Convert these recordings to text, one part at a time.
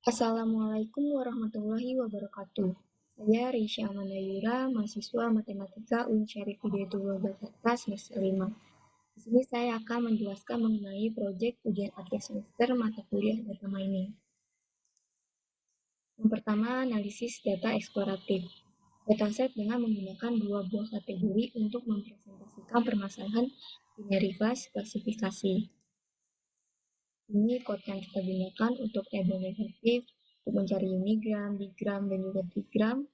Assalamualaikum warahmatullahi wabarakatuh. Saya Risha Mandayura, mahasiswa Matematika UIN Syarif Hidayatullah Jakarta semester 5. Di sini saya akan menjelaskan mengenai proyek ujian akhir semester mata kuliah data mining. Yang pertama, analisis data eksploratif. Dataset dengan menggunakan dua buah kategori untuk mempresentasikan permasalahan binary class klasifikasi. Ini code yang kita gunakan untuk label negatif, untuk mencari unigram, bigram, dan juga trigram.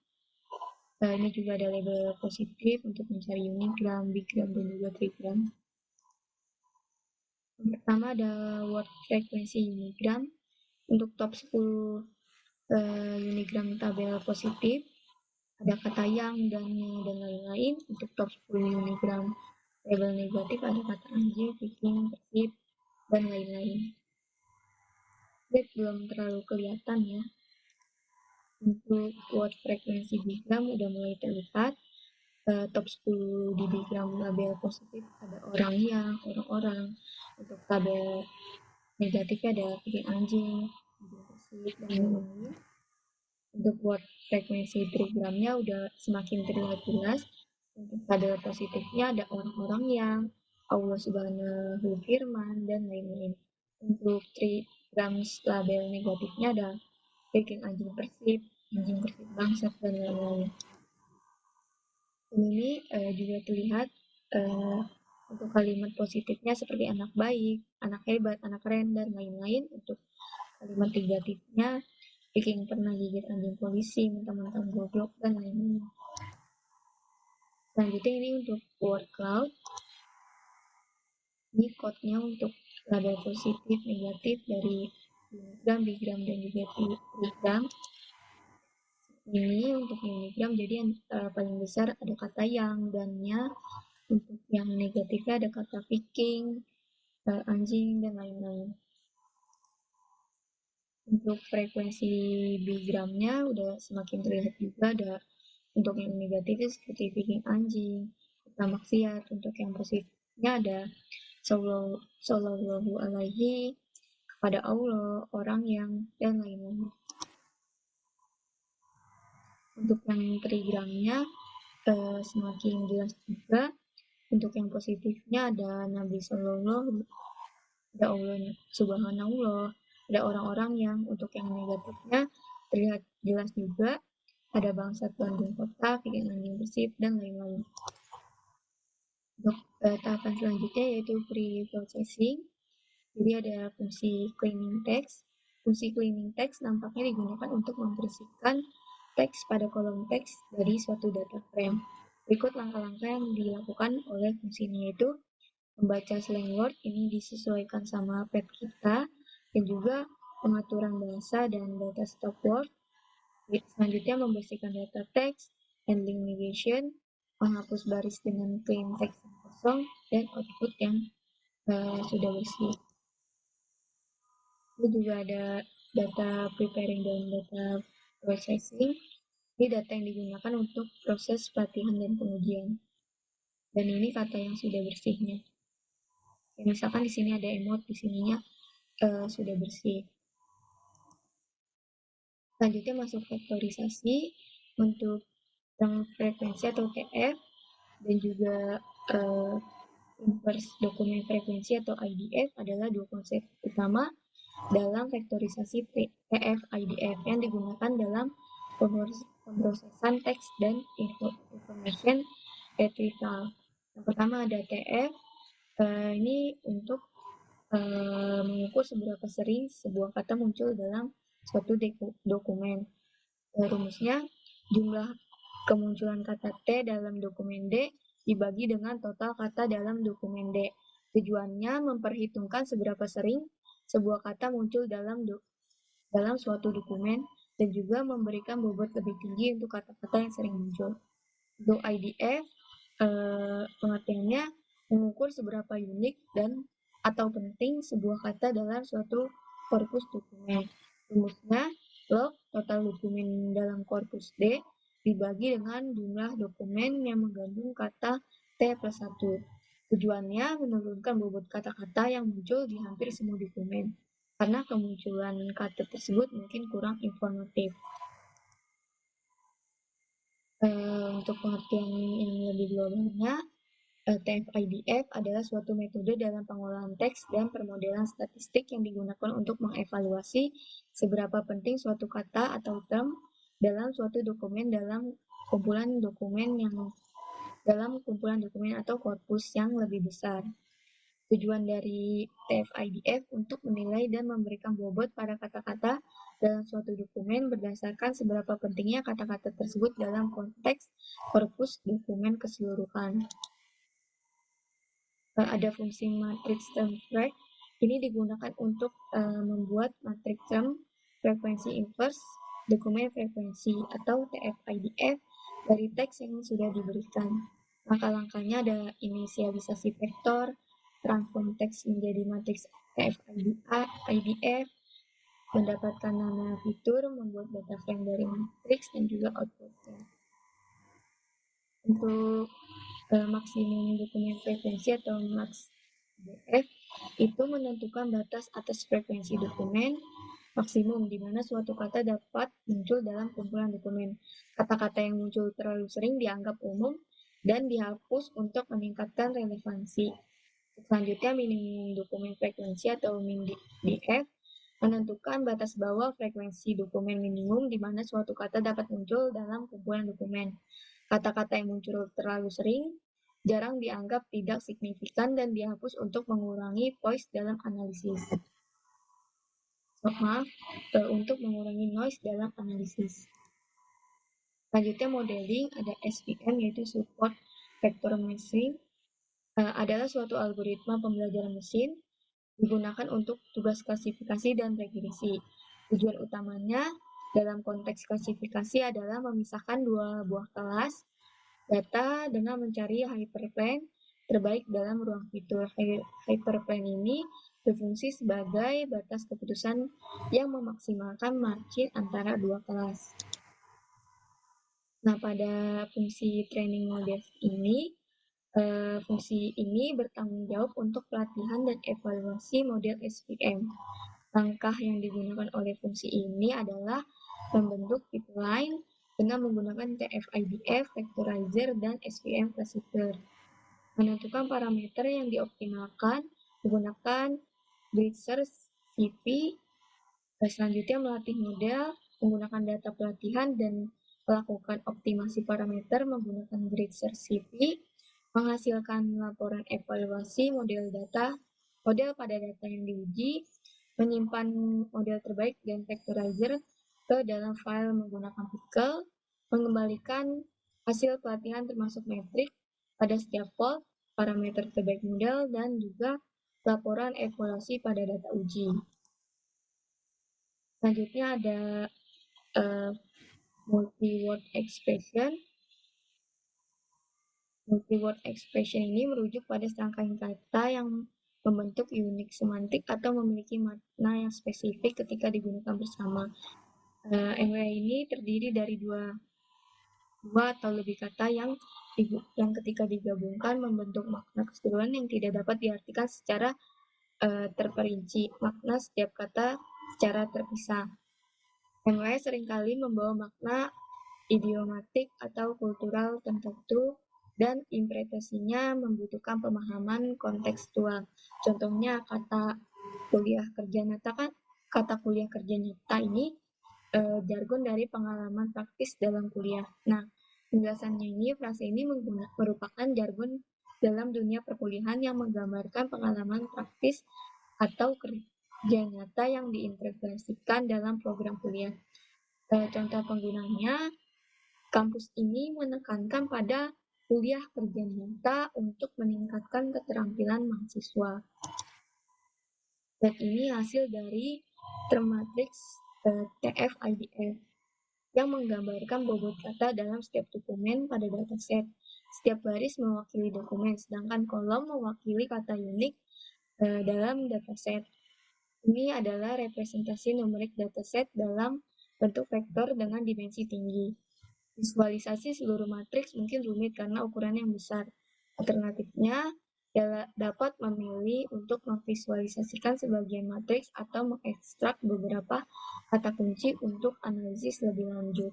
Ini juga ada label positif untuk mencari unigram, bigram, dan juga trigram. Yang pertama ada word frekuensi unigram. Untuk top 10 unigram tabel positif, ada kata yang, dan lain-lain. Untuk top 10 unigram label negatif ada kata anjing, kucing, persib, dan lain-lain. Belum terlalu kelihatan ya. Untuk word frekuensi bigram udah mulai terlihat. Top 10 di bigram label positif ada orang yang, orang-orang. Untuk tabel negatifnya ada kucing anjing, persib, dan lain-lain. Untuk word frekuensi trigramnya udah semakin terlihat jelas. Untuk tabel positifnya ada orang-orang yang, Allah Subhanahu firman, dan lain-lain. Untuk trigram label negatifnya ada bikin anjing persib bangsat, dan lain-lain. Ini juga terlihat untuk kalimat positifnya seperti anak baik, anak hebat, anak keren, dan lain-lain. Untuk kalimat negatifnya bikin pernah gigit anjing polisi, mentang-mentang goblok, dan lain-lain. Selanjutnya ini untuk word cloud. Ini code-nya untuk label positif, negatif dari unigram, bigram, dan juga trigram. Ini untuk unigram jadi yang paling besar ada kata yang, dannya. Untuk yang negatifnya ada kata viking, anjing, dan lain-lain. Untuk frekuensi bigramnya udah semakin terlihat juga. Ada untuk yang negatifnya seperti viking anjing, kata maksiat. Untuk yang positifnya ada sallallahu alaihi, kepada Allah, orang yang, dan lain-lain. Untuk yang trigramnya semakin jelas juga. Untuk yang positifnya ada Nabi Sallallahu, ada Allah Subhanallah, ada orang-orang yang. Untuk yang negatifnya terlihat jelas juga, ada bangsat Bandung Kota, bikin anjing bersih, dan lain-lain. Untuk tahapan selanjutnya yaitu pre-processing. Jadi ada fungsi cleaning text. Fungsi cleaning text nampaknya digunakan untuk membersihkan teks pada kolom teks dari suatu data frame. Berikut langkah-langkah yang dilakukan oleh fungsi ini, yaitu membaca slang word, ini disesuaikan sama pet kita, dan juga pengaturan bahasa dan data stop word. Selanjutnya membersihkan data teks, handling negation, menghapus baris dengan clean text yang kosong, dan output yang sudah bersih. Ini juga ada data preparing dan data processing. Ini data yang digunakan untuk proses pelatihan dan pengujian. Dan ini kata yang sudah bersihnya. Ya, misalkan di sini ada emot, di sininya sudah bersih. Selanjutnya masuk faktorisasi untuk yang frekuensi atau TF, dan juga inverse dokumen frekuensi atau IDF adalah dua konsep utama dalam vektorisasi TF IDF yang digunakan dalam pemrosesan teks dan information retrieval. Yang pertama ada TF, ini untuk mengukur seberapa sering sebuah kata muncul dalam suatu dokumen. Rumusnya, jumlah kemunculan kata T dalam dokumen D dibagi dengan total kata dalam dokumen D. Tujuannya memperhitungkan seberapa sering sebuah kata muncul dalam suatu dokumen, dan juga memberikan bobot lebih tinggi untuk kata-kata yang sering muncul. Untuk IDF, pengertiannya mengukur seberapa unik dan atau penting sebuah kata dalam suatu korpus dokumen. Rumusnya, log total dokumen dalam korpus D dibagi dengan jumlah dokumen yang mengandung kata T plus 1. Tujuannya menurunkan bobot kata-kata yang muncul di hampir semua dokumen. karena kemunculan kata tersebut mungkin kurang informatif. Untuk pengertian yang lebih globalnya, TF-IDF adalah suatu metode dalam pengolahan teks dan permodelan statistik yang digunakan untuk mengevaluasi seberapa penting suatu kata atau term dalam suatu dokumen dalam kumpulan dokumen atau korpus yang lebih besar. Tujuan dari TF-IDF untuk menilai dan memberikan bobot pada kata-kata dalam suatu dokumen berdasarkan seberapa pentingnya kata-kata tersebut dalam konteks korpus dokumen keseluruhan. Ada fungsi matrix term track. Ini digunakan untuk membuat matrix term frekuensi inverse dokumen frekuensi atau TF-IDF dari teks yang sudah diberikan. Langkah-langkahnya ada inisialisasi vektor, transform teks menjadi matriks TF-IDF, mendapatkan nama fitur, membuat data frame dari matriks, dan juga outputnya. Untuk maksimum dokumen frekuensi atau max DF itu menentukan batas atas frekuensi dokumen maksimum di mana suatu kata dapat muncul dalam kumpulan dokumen. Kata-kata yang muncul terlalu sering dianggap umum dan dihapus untuk meningkatkan relevansi. Selanjutnya, minimum dokumen frekuensi atau min-df menentukan batas bawah frekuensi dokumen minimum di mana suatu kata dapat muncul dalam kumpulan dokumen. Kata-kata yang muncul terlalu sering jarang dianggap tidak signifikan dan dihapus untuk mengurangi noise dalam analisis. Untuk mengurangi noise dalam analisis. Selanjutnya modeling, ada SVM yaitu Support Vector Machine, adalah suatu algoritma pembelajaran mesin digunakan untuk tugas klasifikasi dan regresi. Tujuan utamanya dalam konteks klasifikasi adalah memisahkan dua buah kelas data dengan mencari hyperplane terbaik dalam ruang fitur. Hyperplane ini berfungsi sebagai batas keputusan yang memaksimalkan margin antara dua kelas. Nah, pada fungsi training model ini, fungsi ini bertanggung jawab untuk pelatihan dan evaluasi model SVM. Langkah yang digunakan oleh fungsi ini adalah membentuk pipeline dengan menggunakan TF-IDF, vectorizer, dan SVM classifier. Menentukan parameter yang dioptimalkan menggunakan grid search CP. Selanjutnya melatih model menggunakan data pelatihan dan melakukan optimasi parameter menggunakan grid search CP. Menghasilkan laporan evaluasi model pada data yang diuji, menyimpan model terbaik dan vectorizer ke dalam file menggunakan pickle, mengembalikan hasil pelatihan termasuk metrik pada setiap volt, parameter terbaik model, dan juga laporan evaluasi pada data uji. Selanjutnya ada multi-word expression. Multi-word expression ini merujuk pada serangkaian kata yang membentuk unit semantik atau memiliki makna yang spesifik ketika digunakan bersama. MWA ini terdiri dari dua atau lebih kata yang ketika digabungkan membentuk makna keseluruhan yang tidak dapat diartikan secara terperinci. Makna setiap kata secara terpisah. MWA seringkali membawa makna idiomatik atau kultural tertentu dan interpretasinya membutuhkan pemahaman kontekstual. Contohnya kata kuliah kerja nyata ini jargon dari pengalaman praktis dalam kuliah. Nah, penjelasannya ini, frase ini merupakan jargon dalam dunia perkuliahan yang menggambarkan pengalaman praktis atau kerja nyata yang diintegrasikan dalam program kuliah. Contoh penggunanya, kampus ini menekankan pada kuliah kerja nyata untuk meningkatkan keterampilan mahasiswa. Dan ini hasil dari term matrix TF-IDF yang menggambarkan bobot kata dalam setiap dokumen pada dataset. Setiap baris mewakili dokumen, sedangkan kolom mewakili kata unik dalam dataset. Ini adalah representasi numerik dataset dalam bentuk vektor dengan dimensi tinggi. Visualisasi seluruh matriks mungkin rumit karena ukurannya yang besar. Alternatifnya, dapat memilih untuk memvisualisasikan sebagian matriks atau mengekstrak beberapa kata kunci untuk analisis lebih lanjut.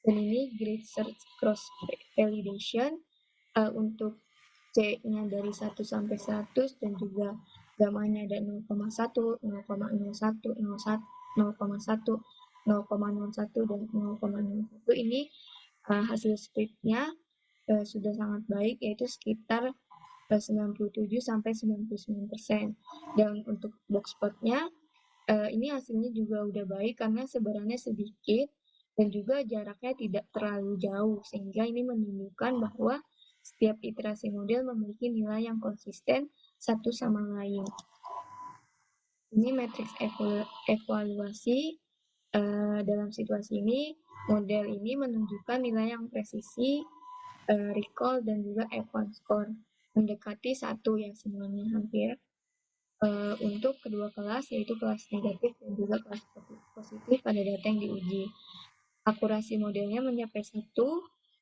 Dan ini grid search cross validation untuk C-nya dari 1 sampai 100 dan juga gamanya ada 0,1, 0,01, 0,1, 0,01 dan 0,01. Ini hasil splitnya sudah sangat baik, yaitu sekitar 97 sampai 99%. Dan untuk box plotnya ini hasilnya juga udah baik karena sebarannya sedikit dan juga jaraknya tidak terlalu jauh, sehingga ini menunjukkan bahwa setiap iterasi model memiliki nilai yang konsisten satu sama lain. Ini matriks evaluasi. Dalam situasi ini, model ini menunjukkan nilai yang presisi, recall, dan juga advance score. Mendekati 1 ya semuanya hampir. Untuk kedua kelas, yaitu kelas negatif dan juga kelas positif pada data yang diuji. Akurasi modelnya mencapai 1,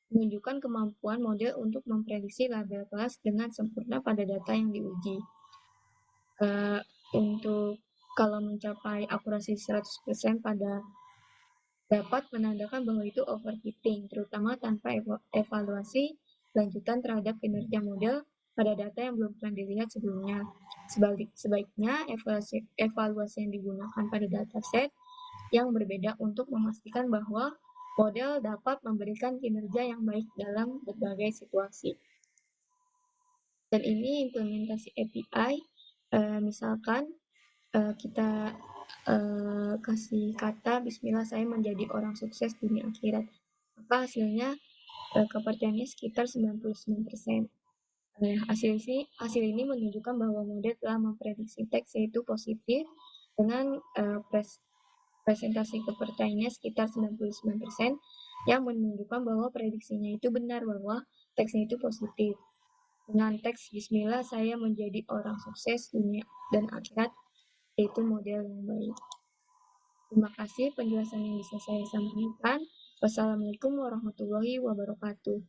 menunjukkan kemampuan model untuk memprediksi label kelas dengan sempurna pada data yang diuji. Untuk kalau mencapai akurasi 100% pada dapat menandakan bahwa itu overfitting, terutama tanpa evaluasi lanjutan terhadap kinerja model pada data yang belum pernah dilihat sebelumnya. Sebaiknya evaluasi yang digunakan pada dataset yang berbeda untuk memastikan bahwa model dapat memberikan kinerja yang baik dalam berbagai situasi. Dan ini implementasi API, misalkan kita kasih kata bismillah saya menjadi orang sukses dunia akhirat, maka hasilnya kepercayaannya sekitar 99%. Hasil ini menunjukkan bahwa model telah memprediksi teks yaitu positif dengan presentasi kepercayaannya sekitar 99%, yang menunjukkan bahwa prediksinya itu benar bahwa teksnya itu positif. Dengan teks bismillah saya menjadi orang sukses dunia dan akhirat, yaitu model yang baik. Terima kasih penjelasan yang bisa saya sampaikan. Wassalamualaikum warahmatullahi wabarakatuh.